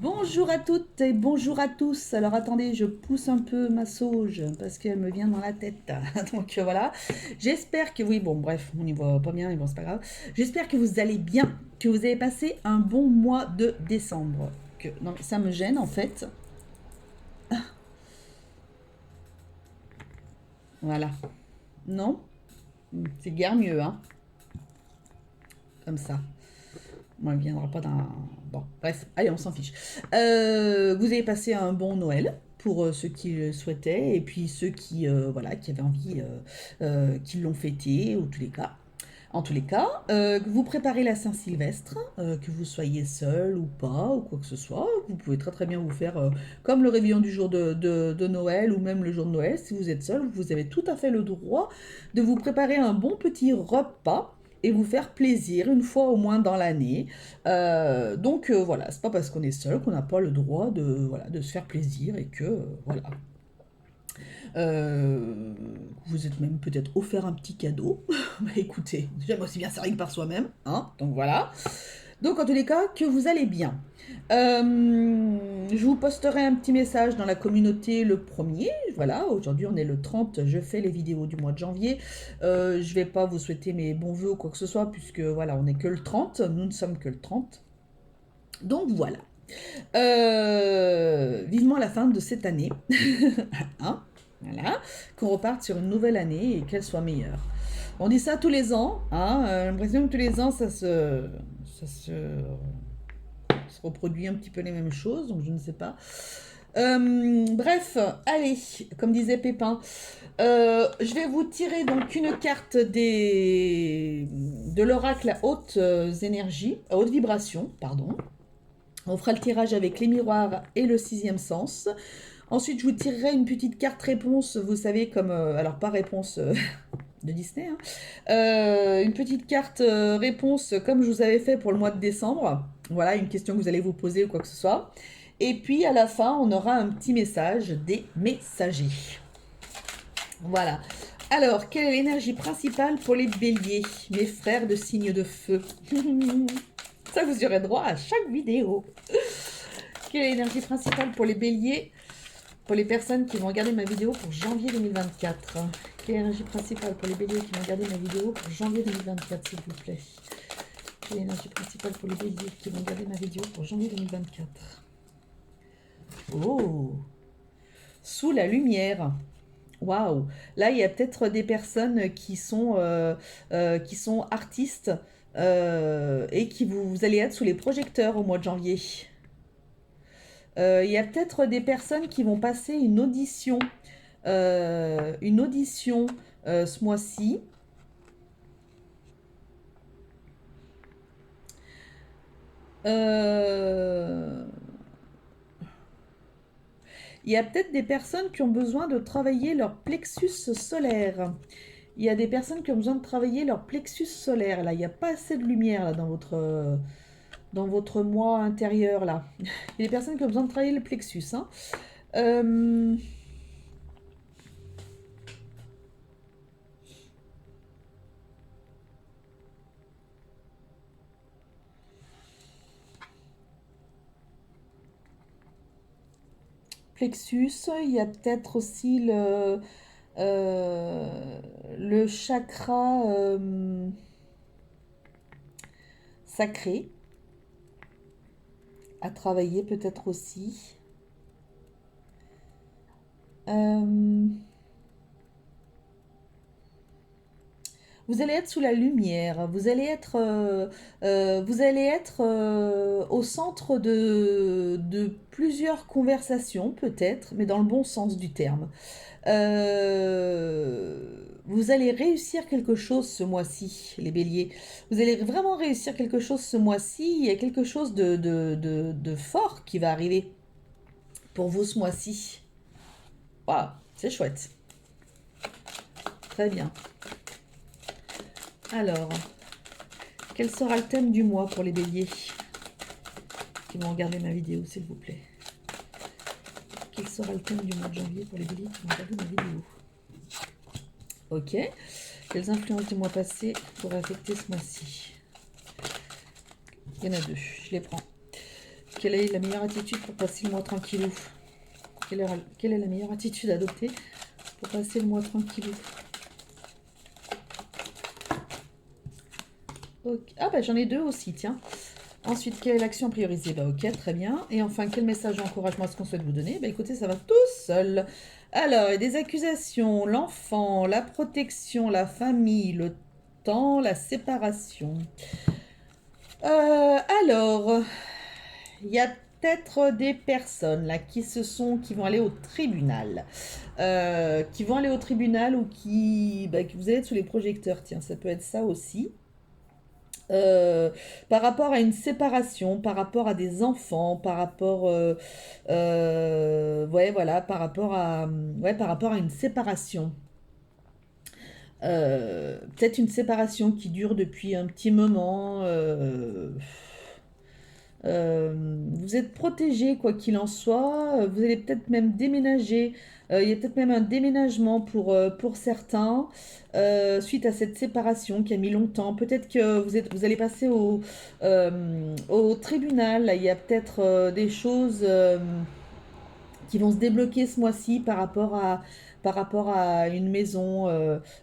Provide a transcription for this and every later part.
Bonjour à toutes et bonjour à tous. Alors attendez, je pousse un peu ma sauge parce qu'elle me vient dans la tête. Donc voilà. J'espère que oui, bon bref, on n'y voit pas bien, mais bon c'est pas grave. J'espère que vous allez bien, que vous avez passé un bon mois de décembre. Non mais ça me gêne en fait. Voilà. Non? C'est guère mieux, hein. Comme ça. Moi, il ne viendra pas d'un... Bon, bref, allez, on s'en fiche. Vous avez passé un bon Noël pour ceux qui le souhaitaient et puis ceux qui, voilà, qui avaient envie, qui l'ont fêté, ou tous les cas. En tous les cas, que vous préparez la Saint-Sylvestre, que vous soyez seul ou pas, ou quoi que ce soit, vous pouvez très très bien vous faire comme le réveillon du jour de Noël ou même le jour de Noël. Si vous êtes seul, vous avez tout à fait le droit de vous préparer un bon petit repas et vous faire plaisir une fois au moins dans l'année. Donc voilà, c'est pas parce qu'on est seul qu'on n'a pas le droit de, voilà, de se faire plaisir et que voilà. Vous êtes même peut-être offert un petit cadeau. Bah écoutez, j'aime aussi bien servir par soi-même, hein, donc voilà. Donc en tous les cas, que vous allez bien. Je vous posterai un petit message dans la communauté le premier. Voilà, aujourd'hui on est le 30, je fais les vidéos du mois de janvier. Je vais pas vous souhaiter mes bons voeux ou quoi que ce soit, puisque voilà, on n'est que le 30, nous ne sommes que le 30. Donc voilà. Vivement la fin de cette année. Hein, voilà, qu'on reparte sur une nouvelle année et qu'elle soit meilleure. On dit ça tous les ans, hein, j'ai l'impression que tous les ans ça se reproduit un petit peu les mêmes choses, donc je ne sais pas. Bref, allez, comme disait Pépin, je vais vous tirer donc une carte de l'oracle à haute énergie, à haute vibration, pardon. On fera le tirage avec les miroirs et le sixième sens. Ensuite, je vous tirerai une petite carte réponse, vous savez, comme... alors, pas réponse de Disney, hein, une petite carte réponse comme je vous avais fait pour le mois de décembre. Voilà, une question que vous allez vous poser ou quoi que ce soit. Et puis, à la fin, on aura un petit message des messagers. Voilà. Alors, quelle est l'énergie principale pour les béliers, mes frères de signe de feu? Ça, vous y aurez droit à chaque vidéo. Quelle est l'énergie principale pour les béliers, pour les personnes qui vont regarder ma vidéo pour janvier 2024? Quelle est l'énergie principale pour les béliers qui vont regarder ma vidéo pour janvier 2024, s'il vous plaît? Quelle est l'énergie principale pour les béliers qui vont regarder ma vidéo pour janvier 2024? Oh, sous la lumière. Waouh. Là, il y a peut-être des personnes qui sont artistes et qui vous allez être sous les projecteurs au mois de janvier. Il y a peut-être des personnes qui vont passer une audition ce mois-ci. Il y a peut-être des personnes qui ont besoin de travailler leur plexus solaire. Il y a des personnes qui ont besoin de travailler leur plexus solaire. Là, il n'y a pas assez de lumière là, dans votre moi intérieur. Là. Il y a des personnes qui ont besoin de travailler le plexus. Hein. Euh, Plexus, il y a peut-être aussi le chakra sacré à travailler peut-être aussi. Euh, vous allez être sous la lumière, vous allez être au centre de plusieurs conversations peut-être, mais dans le bon sens du terme. Vous allez réussir quelque chose ce mois-ci, les béliers. Vous allez vraiment réussir quelque chose ce mois-ci. Il y a quelque chose de fort qui va arriver pour vous ce mois-ci. Waouh, c'est chouette. Très bien. Alors, quel sera le thème du mois pour les béliers qui vont regarder ma vidéo, s'il vous plaît? Quel sera le thème du mois de janvier pour les béliers qui vont regarder ma vidéo? Ok. Quelles influences du mois passé pourraient affecter ce mois-ci? Il y en a deux, je les prends. quelle est la meilleure attitude pour passer le mois tranquillou? Quelle est la meilleure attitude à adopter pour passer le mois tranquillou? Okay. Ah bah j'en ai deux aussi, tiens. Ensuite, quelle est l'action priorisée? Bah ok, très bien. Et enfin, quel message d'encouragement est-ce qu'on souhaite vous donner? Bah écoutez, ça va tout seul. Alors, il y a des accusations, l'enfant, la protection, la famille, le temps, la séparation. Alors, il y a peut-être des personnes là qui vont aller au tribunal. Qui vont aller au tribunal ou que vous allez être sous les projecteurs. Tiens, ça peut être ça aussi. Euh, Par rapport à une séparation, par rapport à des enfants, par rapport, ouais, voilà, par rapport à une séparation. Peut-être une séparation qui dure depuis un petit moment. Vous êtes protégé quoi qu'il en soit. Vous allez peut-être même déménager. Il y a peut-être même un déménagement pour certains suite à cette séparation qui a mis longtemps. Peut-être que vous allez passer au tribunal. Là, il y a peut-être des choses qui vont se débloquer ce mois-ci par rapport à une maison,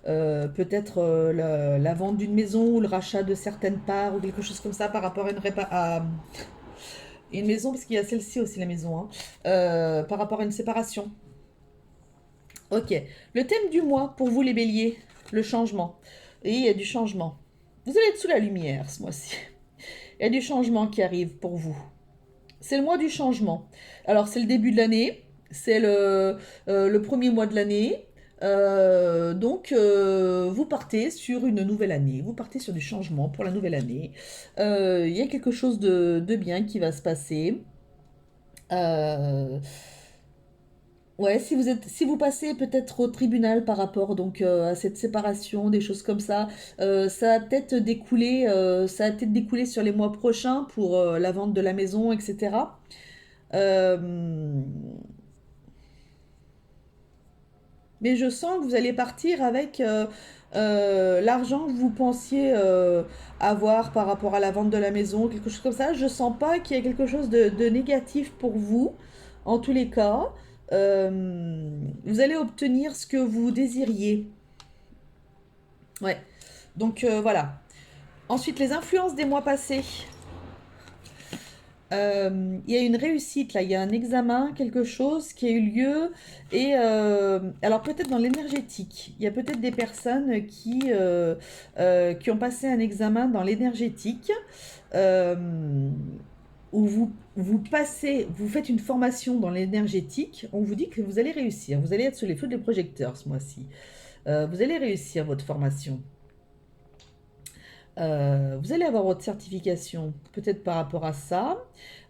peut-être la vente d'une maison ou le rachat de certaines parts ou quelque chose comme ça par rapport à une maison, parce qu'il y a celle-ci aussi, la maison, hein, par rapport à une séparation. Ok. Le thème du mois pour vous, les béliers, le changement. Et il y a du changement. Vous allez être sous la lumière ce mois-ci. Il y a du changement qui arrive pour vous. C'est le mois du changement. Alors, c'est le début de l'année. C'est le premier mois de l'année. Donc, vous partez sur une nouvelle année. Vous partez sur du changement pour la nouvelle année. Il y a quelque chose de bien qui va se passer. Euh, Ouais, si vous passez peut-être au tribunal par rapport donc à cette séparation, des choses comme ça, ça va peut-être découler sur les mois prochains pour la vente de la maison, etc. Euh, mais je sens que vous allez partir avec l'argent que vous pensiez avoir par rapport à la vente de la maison, quelque chose comme ça. Je sens pas qu'il y ait quelque chose de négatif pour vous, en tous les cas. Vous allez obtenir ce que vous désiriez. Ouais. Donc voilà. Ensuite, les influences des mois passés. Il y a une réussite là, il y a un examen, quelque chose qui a eu lieu. Et alors peut-être dans l'énergétique, il y a peut-être des personnes qui ont passé un examen dans l'énergétique. euh, où vous faites une formation dans l'énergétique. On vous dit que vous allez réussir, vous allez être sous les feux des projecteurs ce mois-ci. Vous allez réussir votre formation. Vous allez avoir votre certification, peut-être par rapport à ça.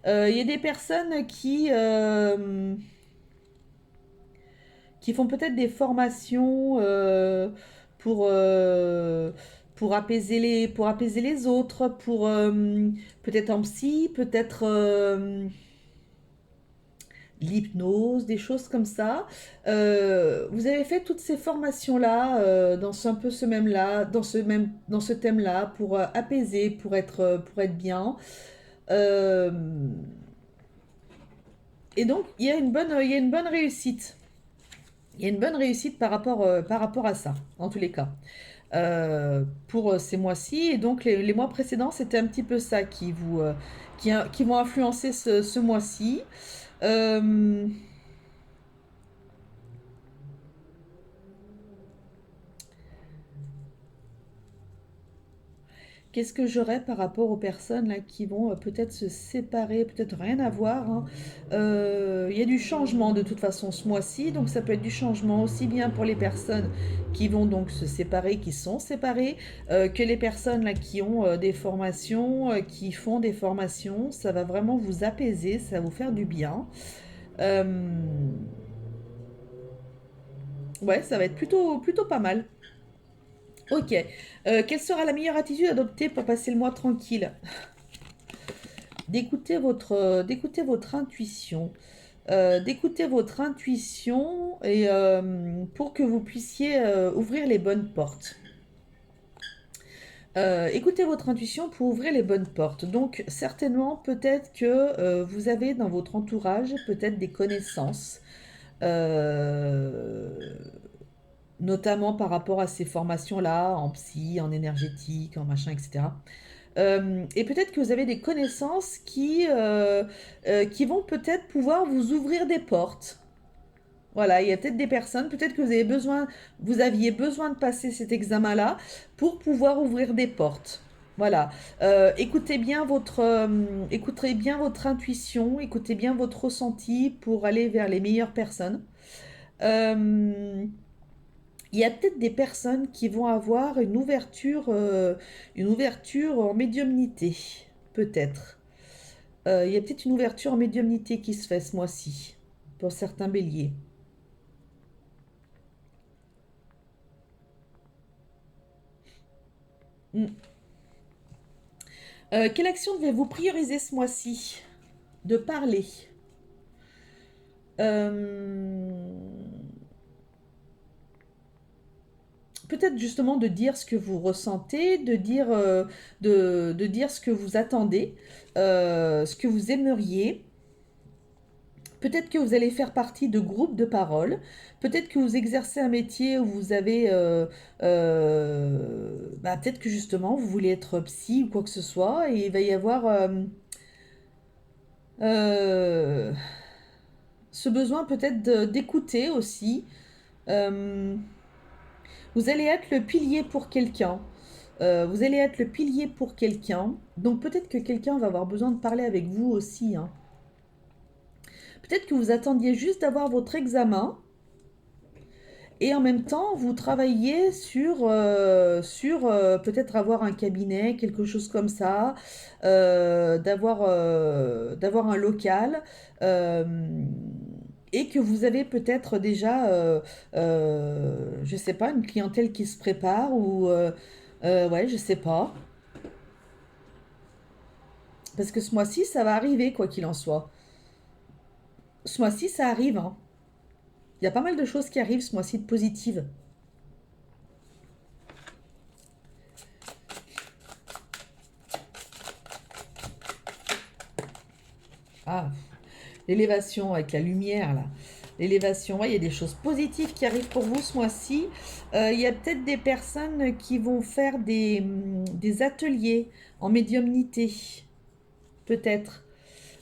Il y a des personnes qui font peut-être des formations pour, euh, pour apaiser les autres, peut-être en psy, peut-être l'hypnose, des choses comme ça. Vous avez fait toutes ces formations-là un peu ce même là, dans ce thème-là, pour apaiser, pour être bien. Euh, et donc, il y a une bonne réussite. Il y a une bonne réussite par rapport à ça, en tous les cas. Pour ces mois-ci. Et donc, les mois précédents, c'était un petit peu ça qui vont influencer ce mois-ci. Euh, Qu'est-ce que j'aurais par rapport aux personnes là, qui vont peut-être se séparer, peut-être rien à voir, hein. Il y a du changement de toute façon ce mois-ci, donc ça peut être du changement aussi bien pour les personnes qui vont donc se séparer, qui sont séparées, que les personnes là, qui ont des formations, qui font des formations. Ça va vraiment vous apaiser, ça va vous faire du bien. Euh, ouais, ça va être plutôt pas mal. Ok. Quelle sera la meilleure attitude adoptée pour passer le mois tranquille? D'écouter votre intuition. D'écouter votre intuition et pour que vous puissiez ouvrir les bonnes portes. Écoutez votre intuition pour ouvrir les bonnes portes. Donc, certainement, peut-être que vous avez dans votre entourage peut-être des connaissances, euh, notamment par rapport à ces formations-là, en psy, en énergétique, en machin, etc. Et peut-être que vous avez des connaissances qui vont peut-être pouvoir vous ouvrir des portes. Voilà, il y a peut-être des personnes, peut-être que vous aviez besoin de passer cet examen-là pour pouvoir ouvrir des portes. Voilà. Écoutez bien votre intuition, écoutez bien votre ressenti pour aller vers les meilleures personnes. Euh, il y a peut-être des personnes qui vont avoir une ouverture en médiumnité, peut-être. Il y a peut-être une ouverture en médiumnité qui se fait ce mois-ci, pour certains béliers. Mm. Quelle action devez-vous prioriser ce mois-ci? De parler. Euh, Peut-être justement de dire ce que vous ressentez, de dire ce que vous attendez, ce que vous aimeriez. Peut-être que vous allez faire partie de groupes de parole. Peut-être que vous exercez un métier où vous avez... peut-être que justement vous voulez être psy ou quoi que ce soit. Et il va y avoir euh, ce besoin peut-être d'écouter aussi. Euh, Vous allez être le pilier pour quelqu'un. Vous allez être le pilier pour quelqu'un. Donc peut-être que quelqu'un va avoir besoin de parler avec vous aussi, hein. Peut-être que vous attendiez juste d'avoir votre examen et en même temps vous travailliez sur peut-être avoir un cabinet, quelque chose comme ça, d'avoir un local. euh, et que vous avez peut-être déjà, je sais pas, une clientèle qui se prépare ou ouais, je sais pas. Parce que ce mois-ci, ça va arriver, quoi qu'il en soit. Ce mois-ci, ça arrive, hein. Il y a pas mal de choses qui arrivent ce mois-ci de positives. Ah, l'élévation avec la lumière, là. L'élévation, ouais, il y a des choses positives qui arrivent pour vous ce mois-ci. Il y a peut-être des personnes qui vont faire des ateliers en médiumnité, peut-être.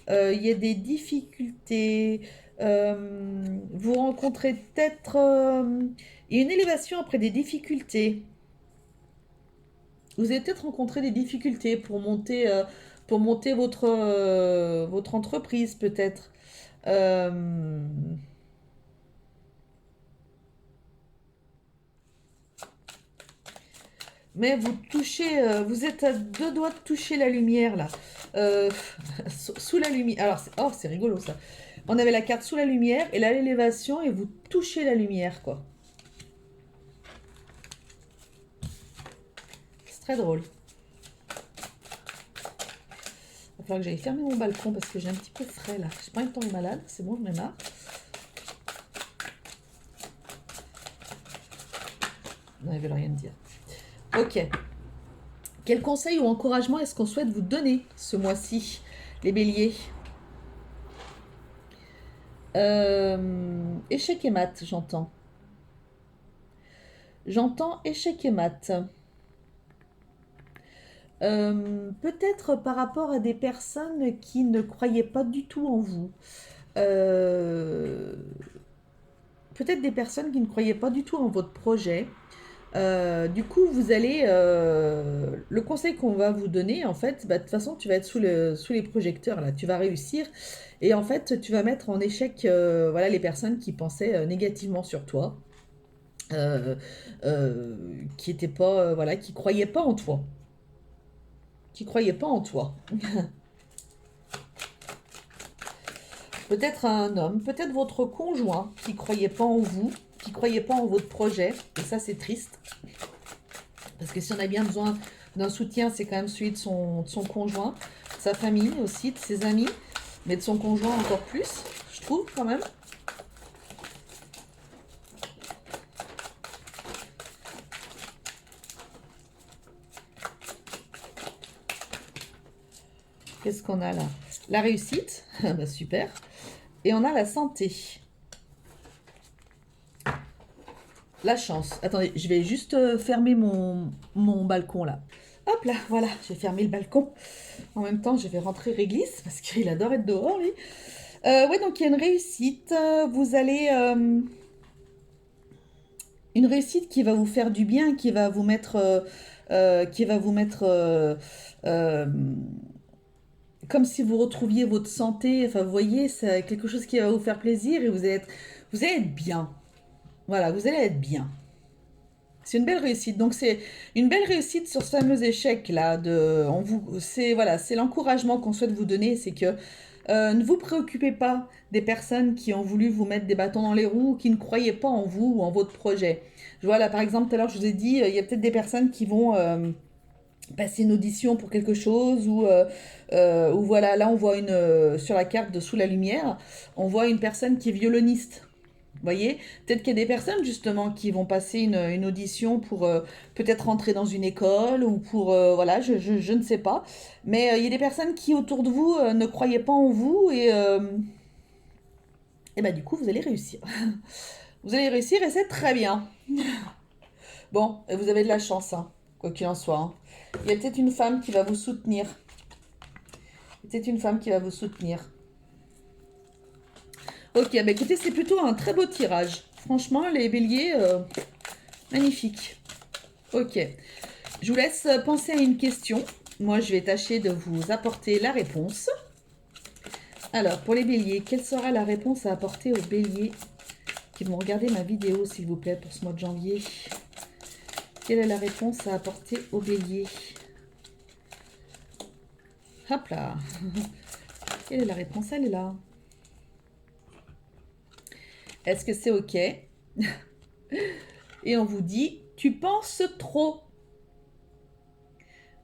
Il y a des difficultés. Vous rencontrez peut-être... il y a une élévation après des difficultés. Vous avez peut-être rencontré des difficultés pour monter votre entreprise, peut-être. Euh, mais vous êtes à deux doigts de toucher la lumière, là. Euh, sous la lumière. Alors, oh, c'est rigolo, ça. On avait la carte sous la lumière, et là, l'élévation, et vous touchez la lumière, quoi. C'est très drôle. Il va falloir que j'aille fermer mon balcon parce que j'ai un petit peu frais là. J'ai pas envie de tomber malade, c'est bon, je me marre. Non, ils veulent rien me dire. Ok. Quel conseil ou encouragement est-ce qu'on souhaite vous donner ce mois-ci, les béliers? Échec et mat, j'entends. J'entends échec et mat. Peut-être par rapport à des personnes qui ne croyaient pas du tout en vous. Euh, Peut-être des personnes qui ne croyaient pas du tout en votre projet. Du coup, vous allez. Le conseil qu'on va vous donner, en fait, bah, de toute façon, tu vas être sous les projecteurs, là. Tu vas réussir. Et en fait, tu vas mettre en échec voilà, les personnes qui pensaient négativement sur toi, euh, euh, qui étaient pas, voilà, qui croyaient pas en toi. Qui croyaient pas en toi. Peut-être un homme, peut-être votre conjoint qui croyait pas en vous, qui croyait pas en votre projet. Et ça, c'est triste. Parce que si on a bien besoin d'un soutien, c'est quand même celui de son conjoint, de sa famille aussi, de ses amis, mais de son conjoint encore plus, je trouve quand même. Qu'est-ce qu'on a là? La réussite, bah, super. Et on a la santé. La chance. Attendez, je vais juste fermer mon balcon là. Hop là, voilà, j'ai fermé le balcon. En même temps, je vais rentrer réglisse parce qu'il adore être dehors, lui. Ouais, donc il y a une réussite. Vous allez... une réussite qui va vous faire du bien, qui va vous mettre... euh, comme si vous retrouviez votre santé. Enfin, vous voyez, c'est quelque chose qui va vous faire plaisir et vous allez être bien. Voilà, vous allez être bien. C'est une belle réussite. Donc c'est une belle réussite sur ce fameux échec là. C'est voilà, c'est l'encouragement qu'on souhaite vous donner, c'est que ne vous préoccupez pas des personnes qui ont voulu vous mettre des bâtons dans les roues, qui ne croyaient pas en vous ou en votre projet. Je vois là par exemple tout à l'heure je vous ai dit, il y a peut-être des personnes qui vont passer une audition pour quelque chose ou voilà, là on voit sur la carte de sous la lumière, on voit une personne qui est violoniste. Vous voyez, peut-être qu'il y a des personnes justement qui vont passer une audition pour peut-être rentrer dans une école ou pour, voilà, je ne sais pas. Mais il y a des personnes qui autour de vous ne croyaient pas en vous et bah, du coup vous allez réussir. Vous allez réussir et c'est très bien. Bon, et vous avez de la chance, hein, quoi qu'il en soit, hein. Il y a peut-être une femme qui va vous soutenir. C'est une femme qui va vous soutenir. Ok, bah écoutez, c'est plutôt un très beau tirage. Franchement, les béliers, magnifique. Ok, je vous laisse penser à une question. Moi, je vais tâcher de vous apporter la réponse. Alors, pour les béliers, quelle sera la réponse à apporter aux béliers qui vont regarder ma vidéo, s'il vous plaît, pour ce mois de janvier? Quelle est la réponse à apporter aux béliers? Hop là. Quelle est la réponse? Elle est là. Est-ce que c'est ok? Et on vous dit, tu penses trop.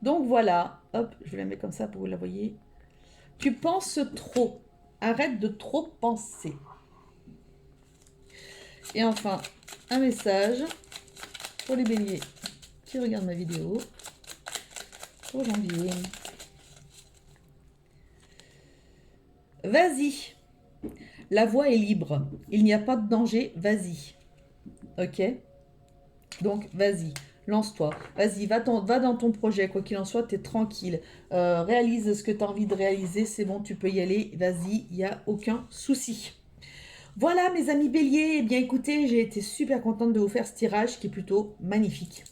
Donc voilà, hop, je vais la mettre comme ça pour que vous la voyez. Tu penses trop. Arrête de trop penser. Et enfin, un message pour les béliers qui regardent ma vidéo pour janvier. Vas-y. La voie est libre. Il n'y a pas de danger. Vas-y. Ok? Donc, vas-y. Lance-toi. Vas-y, va dans ton projet. Quoi qu'il en soit, tu es tranquille. Réalise ce que tu as envie de réaliser. C'est bon, tu peux y aller. Vas-y, il n'y a aucun souci. Voilà, mes amis béliers. Eh bien, écoutez, j'ai été super contente de vous faire ce tirage qui est plutôt magnifique.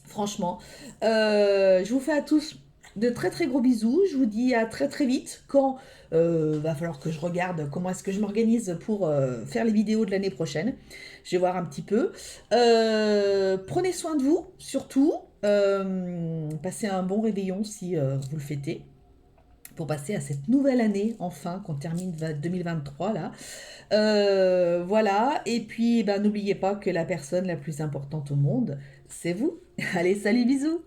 Franchement. Je vous fais à tous de très très gros bisous. Je vous dis à très très vite quand va falloir que je regarde comment est-ce que je m'organise pour faire les vidéos de l'année prochaine. Je vais voir un petit peu. Prenez soin de vous, surtout. Passez un bon réveillon si vous le fêtez. Pour passer à cette nouvelle année, enfin, qu'on termine 2023 là. Voilà, et puis ben, n'oubliez pas que la personne la plus importante au monde, c'est vous. Allez, salut, bisous!